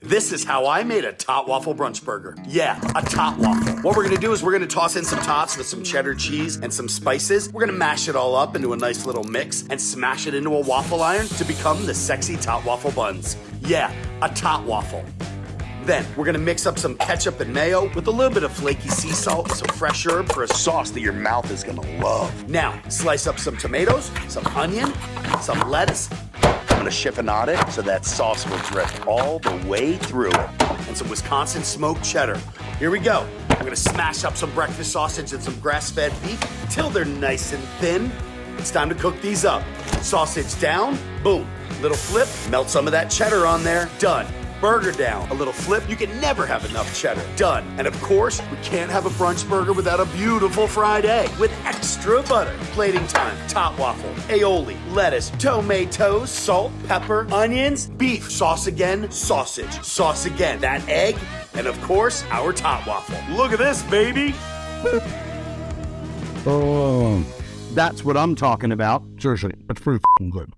This is how I made a Tot Waffle brunch burger. Yeah, a Tot Waffle. What we're gonna do is we're gonna toss in some tots with some cheddar cheese and some spices. We're gonna mash it all up into a nice little mix and smash it into a waffle iron to become the sexy Tot Waffle buns. Yeah, a Tot Waffle. Then, we're gonna mix up some ketchup and mayo with a little bit of flaky sea salt and some fresh herb for a sauce that your mouth is gonna love. Now, slice up some tomatoes, some onion, some lettuce. I'm gonna chiffonade it so that sauce will drip all the way through it. And some Wisconsin smoked cheddar. Here we go. We're gonna smash up some breakfast sausage and some grass-fed beef till they're nice and thin. It's time to cook these up. Sausage down, boom. Little flip, melt some of that cheddar on there, done. Burger down, a little flip, you can never have enough cheddar, done. And of course, we can't have a brunch burger without a beautiful fried egg with extra butter. Plating time, Tot Waffle, aioli, lettuce, tomatoes, salt, pepper, onions, beef, sauce again, sausage, sauce again, that egg, and of course, our Tot Waffle. Look at this, baby. Oh, that's what I'm talking about. Seriously, it's pretty good.